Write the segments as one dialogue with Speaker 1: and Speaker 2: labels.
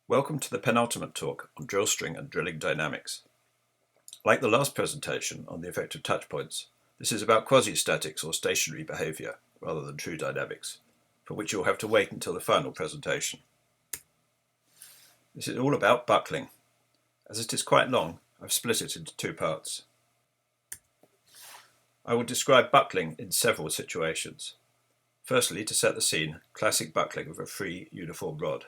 Speaker 1: Welcome to the penultimate talk on drill string and drilling dynamics. Like the last presentation on the effect of touch points, this is about quasi-statics or stationary behaviour rather than true dynamics, for which you'll have to wait until the final presentation. This is all about buckling. As it is quite long, I've split it into two parts. I will describe buckling in several situations. Firstly, to set the scene, classic buckling of a free, uniform rod.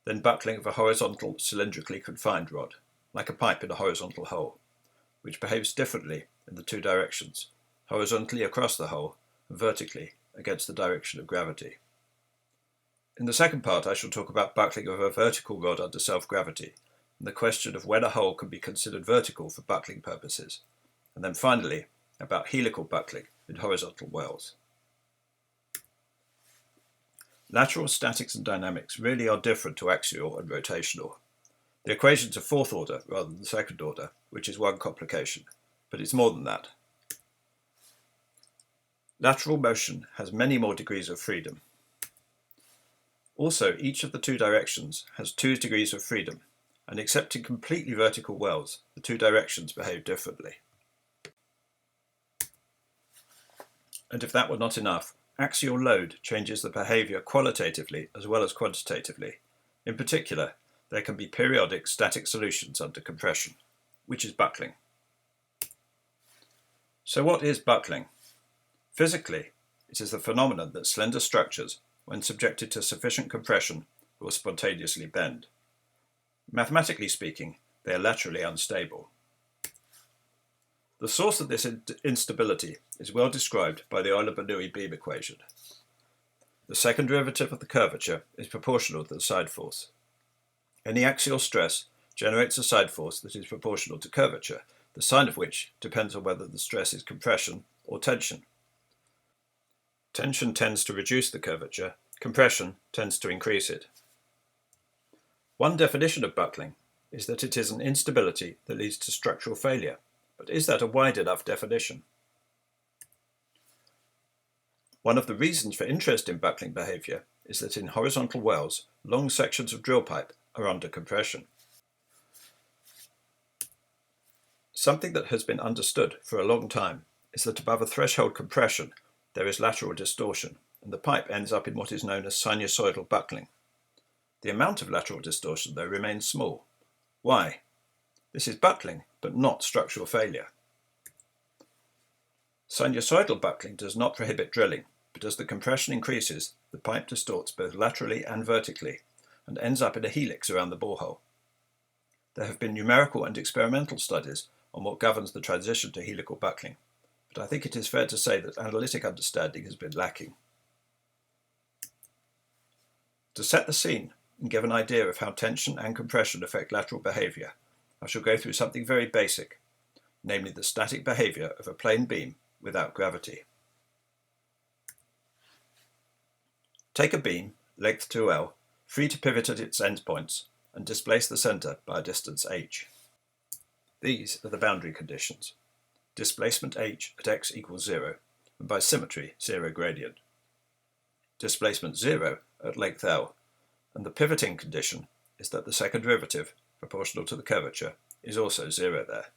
Speaker 1: Then buckling of a horizontal, cylindrically confined rod, like a pipe in a horizontal hole, which behaves differently in the two directions, horizontally across the hole and vertically against the direction of gravity. In the second part, I shall talk about buckling of a vertical rod under self-gravity, and the question of when a hole can be considered vertical for buckling purposes, and then finally, about helical buckling in horizontal wells. Lateral statics and dynamics really are different to axial and rotational. The equations are fourth order rather than second order, which is one complication, but it's more than that. Lateral motion has many more degrees of freedom. Also, each of the two directions has 2 degrees of freedom, and except in completely vertical wells, the two directions behave differently. And if that were not enough, axial load changes the behaviour qualitatively as well as quantitatively. In particular, there can be periodic static solutions under compression, which is buckling. So what is buckling? Physically, it is the phenomenon that slender structures, when subjected to sufficient compression, will spontaneously bend. Mathematically speaking, they are laterally unstable. The source of this instability is well described by the Euler-Bernoulli beam equation. The second derivative of the curvature is proportional to the side force. Any axial stress generates a side force that is proportional to curvature, the sign of which depends on whether the stress is compression or tension. Tension tends to reduce the curvature, compression tends to increase it. One definition of buckling is that it is an instability that leads to structural failure. But is that a wide enough definition? One of the reasons for interest in buckling behaviour is that in horizontal wells, long sections of drill pipe are under compression. Something that has been understood for a long time is that above a threshold compression, there is lateral distortion, and the pipe ends up in what is known as sinusoidal buckling. The amount of lateral distortion, though, remains small. Why? This is buckling, but not structural failure. Sinusoidal buckling does not prohibit drilling, but as the compression increases, the pipe distorts both laterally and vertically, and ends up in a helix around the borehole. There have been numerical and experimental studies on what governs the transition to helical buckling, but I think it is fair to say that analytic understanding has been lacking. To set the scene and give an idea of how tension and compression affect lateral behaviour, I shall go through something very basic, namely the static behaviour of a plane beam without gravity. Take a beam, length 2L, free to pivot at its endpoints, and displace the centre by a distance h. These are the boundary conditions. Displacement h at x equals 0, and by symmetry 0 gradient. Displacement 0 at length L, and the pivoting condition is that the second derivative, proportional to the curvature, is also 0 there.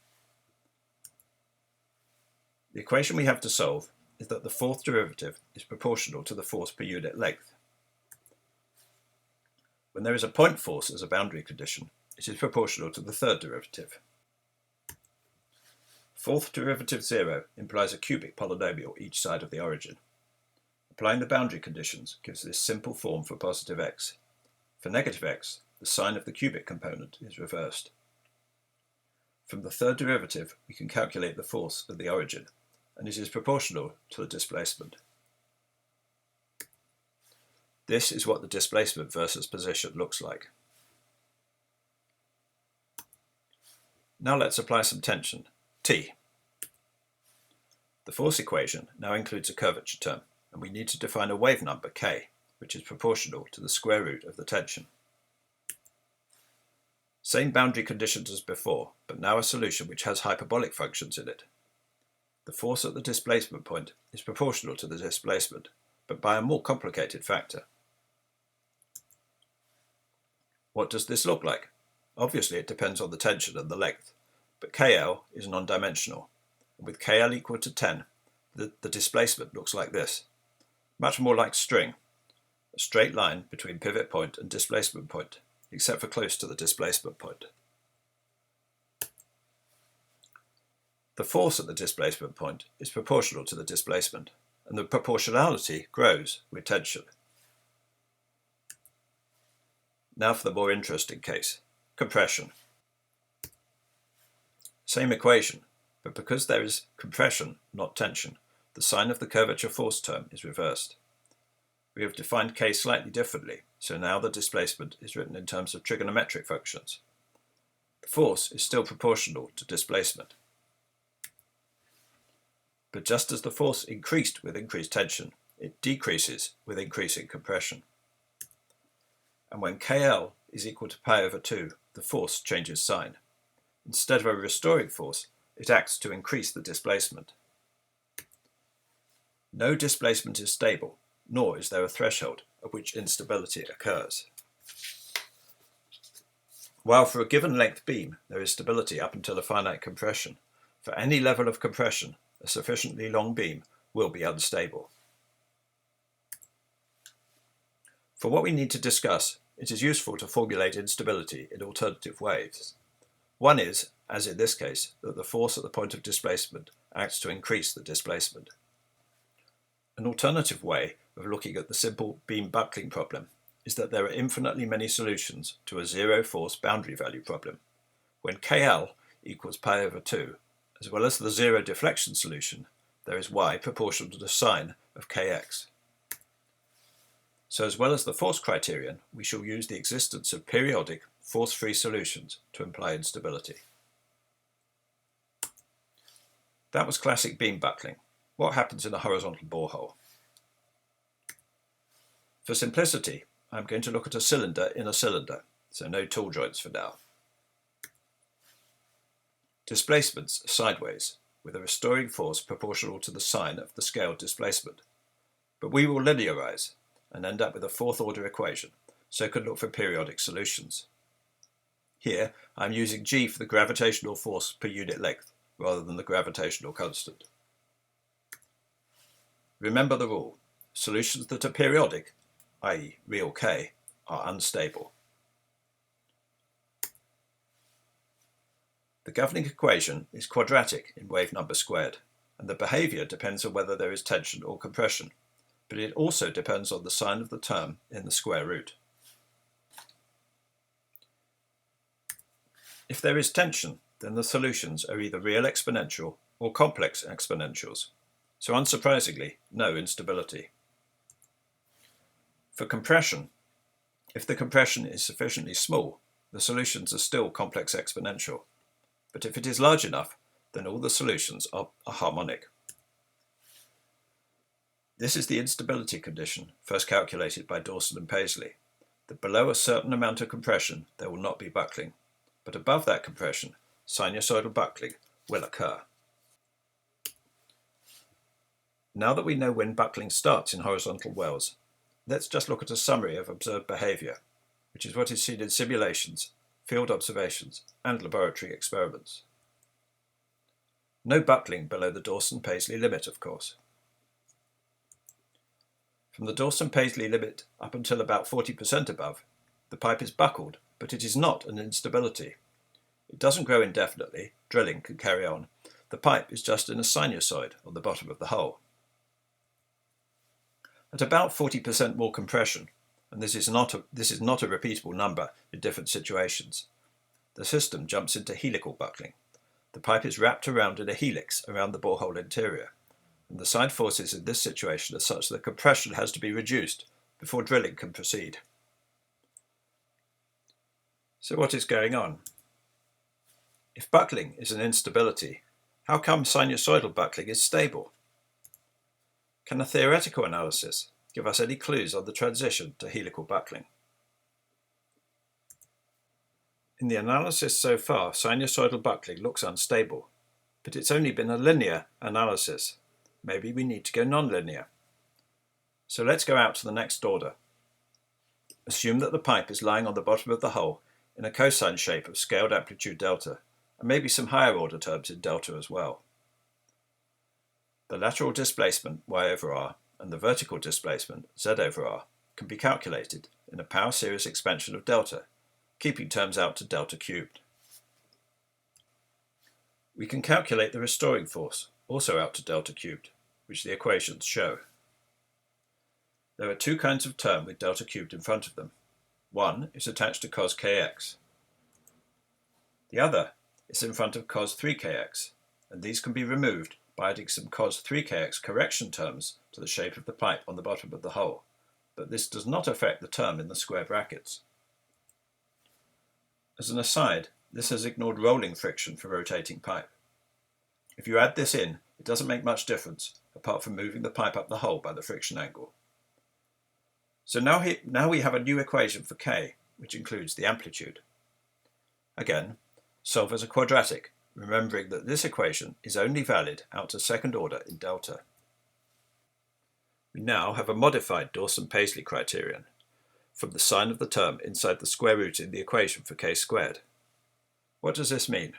Speaker 1: The equation we have to solve is that the fourth derivative is proportional to the force per unit length. When there is a point force as a boundary condition, it is proportional to the third derivative. Fourth derivative 0 implies a cubic polynomial each side of the origin. Applying the boundary conditions gives this simple form for positive x. For negative x, the sign of the cubic component is reversed. From the third derivative, we can calculate the force at the origin, and it is proportional to the displacement. This is what the displacement versus position looks like. Now let's apply some tension, T. The force equation now includes a curvature term, and we need to define a wave number, K, which is proportional to the square root of the tension. Same boundary conditions as before, but now a solution which has hyperbolic functions in it. The force at the displacement point is proportional to the displacement, but by a more complicated factor. What does this look like? Obviously it depends on the tension and the length, but KL is non-dimensional. And with KL equal to 10, the displacement looks like this. Much more like string, a straight line between pivot point and displacement point, except for close to the displacement point. The force at the displacement point is proportional to the displacement, and the proportionality grows with tension. Now for the more interesting case, compression. Same equation, but because there is compression, not tension, the sign of the curvature force term is reversed. We have defined K slightly differently, so now the displacement is written in terms of trigonometric functions. The force is still proportional to displacement. But just as the force increased with increased tension, it decreases with increasing compression. And when KL is equal to pi over 2, the force changes sign. Instead of a restoring force, it acts to increase the displacement. No displacement is stable, nor is there a threshold at which instability occurs. While for a given length beam there is stability up until a finite compression, for any level of compression, a sufficiently long beam will be unstable. For what we need to discuss, it is useful to formulate instability in alternative ways. One is, as in this case, that the force at the point of displacement acts to increase the displacement. An alternative way of looking at the simple beam buckling problem is that there are infinitely many solutions to a zero force boundary value problem. When KL equals pi over 2, as well as the zero deflection solution, there is y proportional to the sine of kx. So as well as the force criterion, we shall use the existence of periodic force-free solutions to imply instability. That was classic beam buckling. What happens in a horizontal borehole? For simplicity, I'm going to look at a cylinder in a cylinder, so no tool joints for now. Displacements are sideways, with a restoring force proportional to the sine of the scaled displacement. But we will linearize and end up with a fourth order equation, so can look for periodic solutions. Here, I'm using G for the gravitational force per unit length, rather than the gravitational constant. Remember the rule: solutions that are periodic, i.e. real K, are unstable. The governing equation is quadratic in wave number squared, and the behaviour depends on whether there is tension or compression, but it also depends on the sign of the term in the square root. If there is tension, then the solutions are either real exponential or complex exponentials, so unsurprisingly, no instability. For compression, if the compression is sufficiently small, the solutions are still complex exponential, but if it is large enough, then all the solutions are harmonic. This is the instability condition first calculated by Dawson and Paisley, that below a certain amount of compression there will not be buckling, but above that compression, sinusoidal buckling will occur. Now that we know when buckling starts in horizontal wells, let's just look at a summary of observed behaviour, which is what is seen in simulations, field observations, and laboratory experiments. No buckling below the Dawson-Paisley limit, of course. From the Dawson-Paisley limit up until about 40% above, the pipe is buckled, but it is not an instability. It doesn't grow indefinitely, drilling can carry on. The pipe is just in a sinusoid on the bottom of the hole. At about 40% more compression, and this is not a repeatable number in different situations, the system jumps into helical buckling. The pipe is wrapped around in a helix around the borehole interior, and the side forces in this situation are such that compression has to be reduced before drilling can proceed. So what is going on? If buckling is an instability, how come sinusoidal buckling is stable? Can a theoretical analysis give us any clues on the transition to helical buckling? In the analysis so far, sinusoidal buckling looks unstable, but it's only been a linear analysis. Maybe we need to go non-linear. So let's go out to the next order. Assume that the pipe is lying on the bottom of the hole in a cosine shape of scaled amplitude delta, and maybe some higher order terms in delta as well. The lateral displacement, y over r, and the vertical displacement, z over r, can be calculated in a power series expansion of delta, keeping terms out to delta cubed. We can calculate the restoring force, also out to delta cubed, which the equations show. There are two kinds of term with delta cubed in front of them. One is attached to cos kx. The other is in front of cos 3kx, and these can be removed by adding some cos 3kx correction terms to the shape of the pipe on the bottom of the hole, but this does not affect the term in the square brackets. As an aside, this has ignored rolling friction for rotating pipe. If you add this in, it doesn't make much difference, apart from moving the pipe up the hole by the friction angle. So now we have a new equation for k, which includes the amplitude. Again, solve as a quadratic, remembering that this equation is only valid out to second order in delta. We now have a modified Dawson-Paisley criterion from the sign of the term inside the square root in the equation for k squared. What does this mean?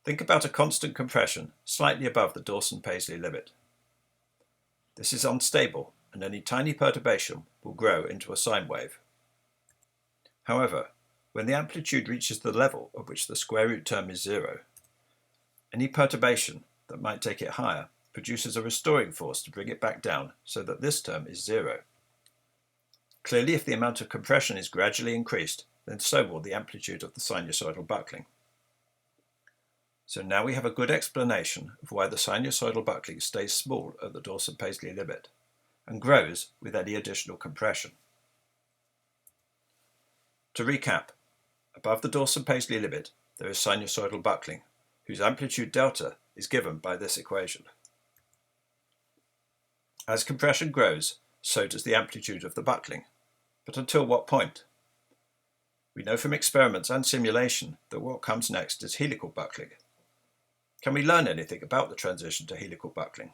Speaker 1: Think about a constant compression slightly above the Dawson-Paisley limit. This is unstable, and any tiny perturbation will grow into a sine wave. However, when the amplitude reaches the level at which the square root term is zero, any perturbation that might take it higher produces a restoring force to bring it back down so that this term is zero. Clearly, if the amount of compression is gradually increased, then so will the amplitude of the sinusoidal buckling. So now we have a good explanation of why the sinusoidal buckling stays small at the Dawson-Paisley limit and grows with any additional compression. To recap, above the Dawson-Paisley limit there is sinusoidal buckling, whose amplitude delta is given by this equation. As compression grows, so does the amplitude of the buckling. But until what point? We know from experiments and simulation that what comes next is helical buckling. Can we learn anything about the transition to helical buckling?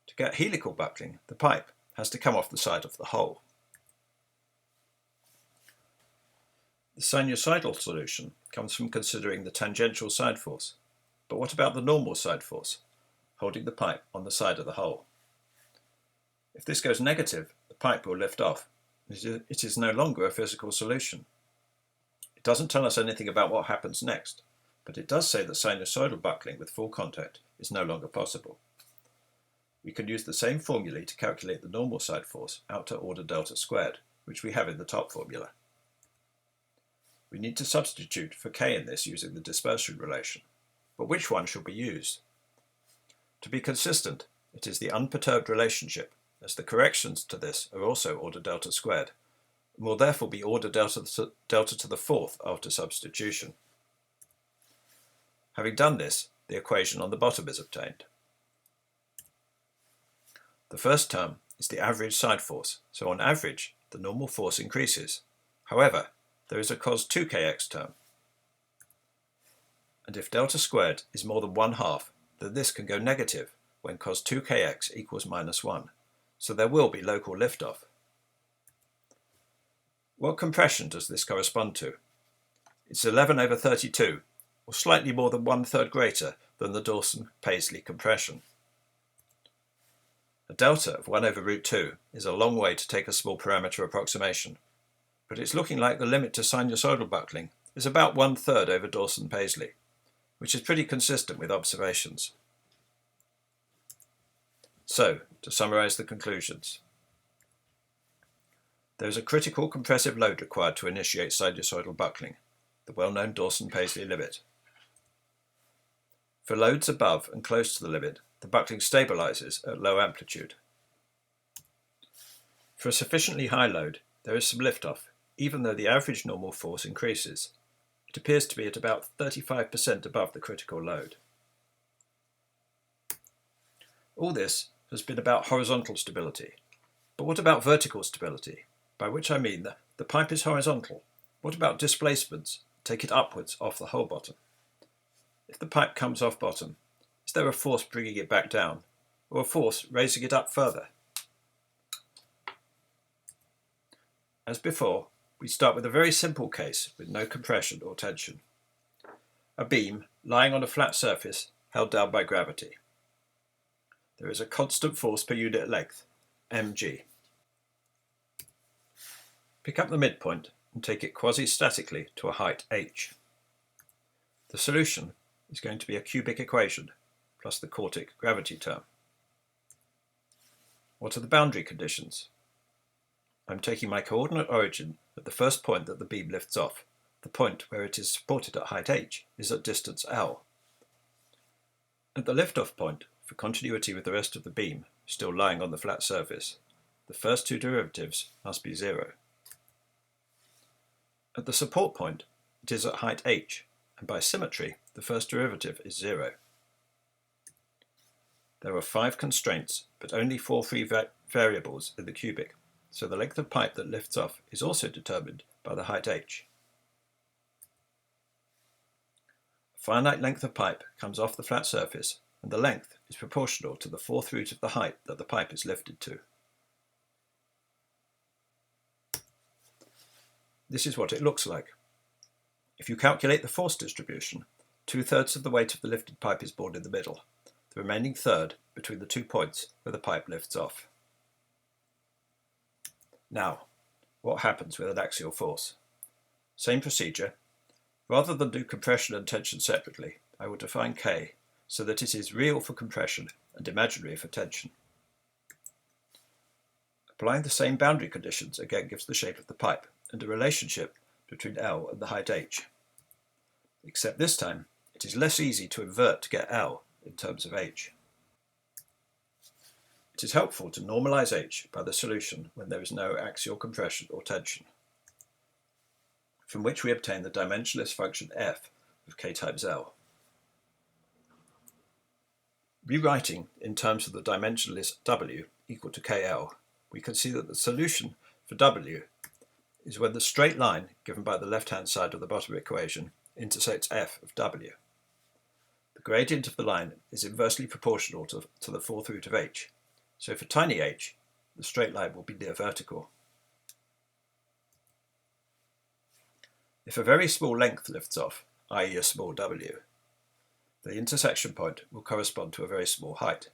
Speaker 1: To get helical buckling, the pipe has to come off the side of the hole. The sinusoidal solution comes from considering the tangential side force. But what about the normal side force, holding the pipe on the side of the hole? If this goes negative, the pipe will lift off. It is no longer a physical solution. It doesn't tell us anything about what happens next, but it does say that sinusoidal buckling with full contact is no longer possible. We can use the same formulae to calculate the normal side force out to order delta squared, which we have in the top formula. We need to substitute for k in this using the dispersion relation, but which one should we use? To be consistent, it is the unperturbed relationship, as the corrections to this are also order delta squared, and will therefore be order delta to the fourth after substitution. Having done this, the equation on the bottom is obtained. The first term is the average side force, so on average, the normal force increases. However, there is a cos 2kx term. And if delta squared is more than 1/2, then this can go negative when cos 2kx equals -1, so there will be local liftoff. What compression does this correspond to? It's 11/32, or slightly more than 1/3 greater than the Dawson-Paisley compression. A delta of 1/√2 is a long way to take a small parameter approximation, but it's looking like the limit to sinusoidal buckling is about 1/3 over Dawson-Paisley, which is pretty consistent with observations. So, to summarize the conclusions. There is a critical compressive load required to initiate sinusoidal buckling, the well-known Dawson-Paisley limit. For loads above and close to the limit, the buckling stabilizes at low amplitude. For a sufficiently high load, there is some liftoff, even though the average normal force increases. It appears to be at about 35% above the critical load. All this has been about horizontal stability. But what about vertical stability? By which I mean that the pipe is horizontal. What about displacements? Take it upwards off the hole bottom. If the pipe comes off bottom, is there a force bringing it back down, or a force raising it up further? As before, we start with a very simple case with no compression or tension. A beam lying on a flat surface held down by gravity. There is a constant force per unit length, mg. Pick up the midpoint and take it quasi-statically to a height h. The solution is going to be a cubic equation plus the quartic gravity term. What are the boundary conditions? I'm taking my coordinate origin at the first point that the beam lifts off. The point where it is supported at height h is at distance L. At the liftoff point, for continuity with the rest of the beam still lying on the flat surface, the first two derivatives must be 0. At the support point, it is at height h, and by symmetry, the first derivative is 0. There are 5 constraints, but only 4 free variables in the cubic, so the length of pipe that lifts off is also determined by the height h. A finite length of pipe comes off the flat surface, and the length is proportional to the 4th root of the height that the pipe is lifted to. This is what it looks like. If you calculate the force distribution, 2/3 of the weight of the lifted pipe is borne in the middle, the remaining third between the 2 points where the pipe lifts off. Now, what happens with an axial force? Same procedure. Rather than do compression and tension separately, I will define K so that it is real for compression and imaginary for tension. Applying the same boundary conditions again gives the shape of the pipe and a relationship between L and the height h. Except this time, it is less easy to invert to get L in terms of h. It is helpful to normalize h by the solution when there is no axial compression or tension, from which we obtain the dimensionless function f of k times L. Rewriting in terms of the dimensionless w equal to kl, we can see that the solution for w is when the straight line given by the left-hand side of the bottom equation intersects f of w. The gradient of the line is inversely proportional to the 4th root of h, so for tiny h, the straight line will be near vertical. If a very small length lifts off, i.e. a small w, the intersection point will correspond to a very small height.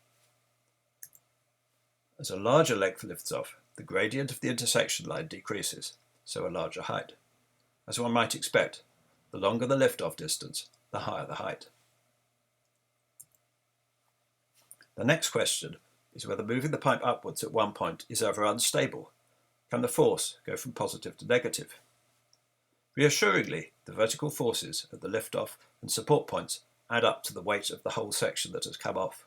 Speaker 1: As a larger length lifts off, the gradient of the intersection line decreases, so a larger height. As one might expect, the longer the lift-off distance, the higher the height. The next question is whether moving the pipe upwards at one point is ever unstable. Can the force go from positive to negative? Reassuringly, the vertical forces at the lift-off and support points add up to the weight of the whole section that has come off.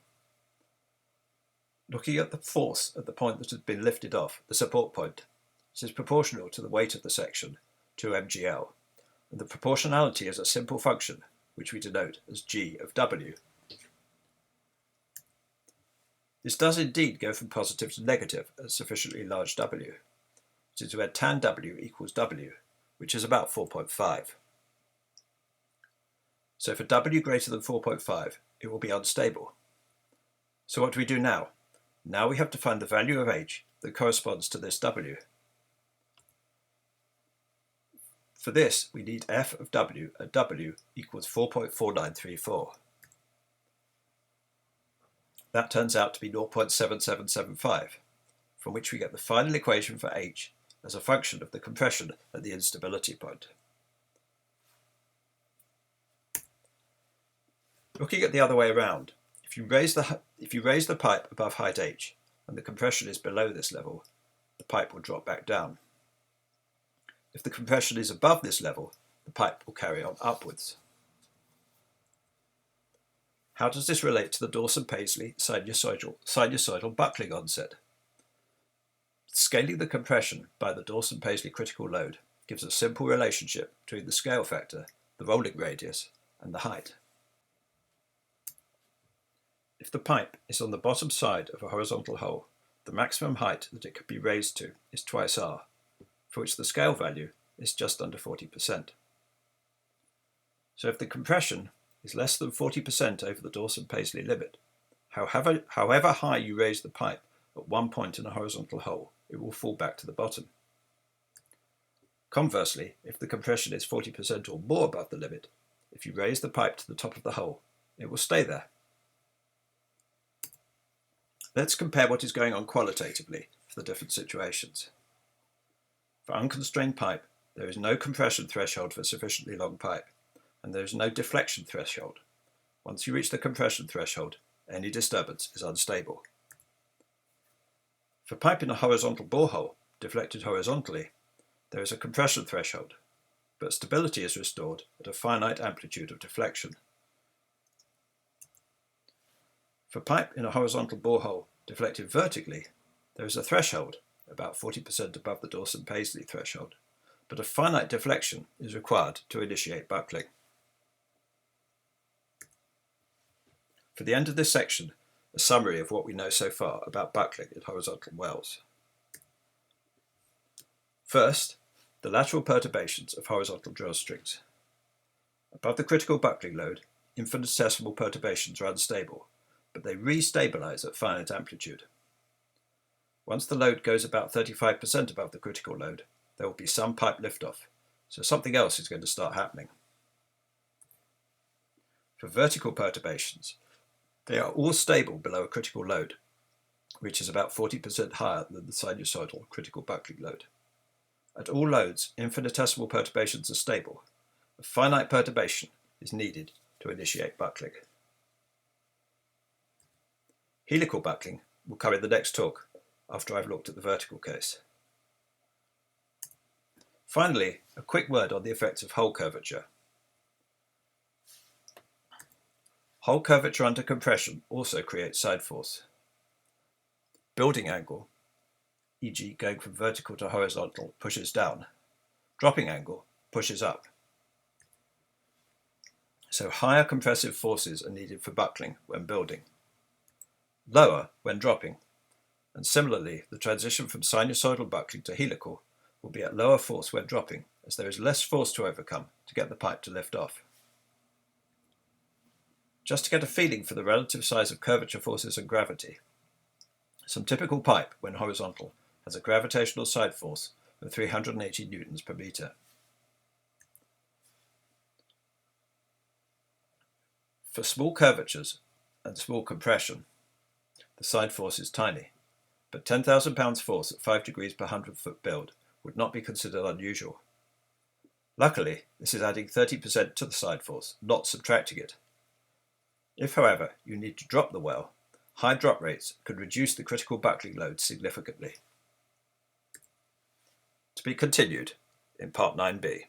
Speaker 1: Looking at the force at the point that has been lifted off, the support point, it is proportional to the weight of the section, 2mgl, and the proportionality is a simple function, which we denote as g of w. This does indeed go from positive to negative at sufficiently large w. It is where tan w equals w, which is about 4.5. So for w greater than 4.5, it will be unstable. So what do we do now? Now we have to find the value of h that corresponds to this w. For this, we need f of w at w equals 4.4934. That turns out to be 0.7775, from which we get the final equation for h as a function of the compression at the instability point. Looking at the other way around, if you raise the pipe above height h and the compression is below this level, the pipe will drop back down. If the compression is above this level, the pipe will carry on upwards. How does this relate to the Dawson-Paisley sinusoidal buckling onset? Scaling the compression by the Dawson-Paisley critical load gives a simple relationship between the scale factor, the rolling radius, and the height. If the pipe is on the bottom side of a horizontal hole, the maximum height that it could be raised to is twice r, for which the scale value is just under 40%. So if the compression is less than 40% over the Dawson-Paisley limit, however high you raise the pipe at one point in a horizontal hole, it will fall back to the bottom. Conversely, if the compression is 40% or more above the limit, if you raise the pipe to the top of the hole, it will stay there. Let's compare what is going on qualitatively for the different situations. For unconstrained pipe, there is no compression threshold for sufficiently long pipe, and there is no deflection threshold. Once you reach the compression threshold, any disturbance is unstable. For pipe in a horizontal borehole, deflected horizontally, there is a compression threshold, but stability is restored at a finite amplitude of deflection. For pipe in a horizontal borehole deflected vertically, there is a threshold, about 40% above the Dawson-Paisley threshold, but a finite deflection is required to initiate buckling. For the end of this section, a summary of what we know so far about buckling in horizontal wells. First, the lateral perturbations of horizontal drill strings. Above the critical buckling load, infinitesimal perturbations are unstable, but they re-stabilize at finite amplitude. Once the load goes about 35% above the critical load, there will be some pipe liftoff, so something else is going to start happening. For vertical perturbations, they are all stable below a critical load, which is about 40% higher than the sinusoidal critical buckling load. At all loads, infinitesimal perturbations are stable. A finite perturbation is needed to initiate buckling. Helical buckling will come in the next talk, after I've looked at the vertical case. Finally, a quick word on the effects of hole curvature. Hole curvature under compression also creates side force. Building angle, e.g. going from vertical to horizontal, pushes down. Dropping angle pushes up. So higher compressive forces are needed for buckling when building, lower when dropping, and similarly the transition from sinusoidal buckling to helical will be at lower force when dropping, as there is less force to overcome to get the pipe to lift off. Just to get a feeling for the relative size of curvature forces and gravity, some typical pipe, when horizontal, has a gravitational side force of 380 newtons per meter. For small curvatures and small compression, the side force is tiny, but 10,000 pounds force at 5 degrees per 100-foot build would not be considered unusual. Luckily, this is adding 30% to the side force, not subtracting it. If, however, you need to drop the well, high drop rates could reduce the critical buckling load significantly. To be continued in Part 9b.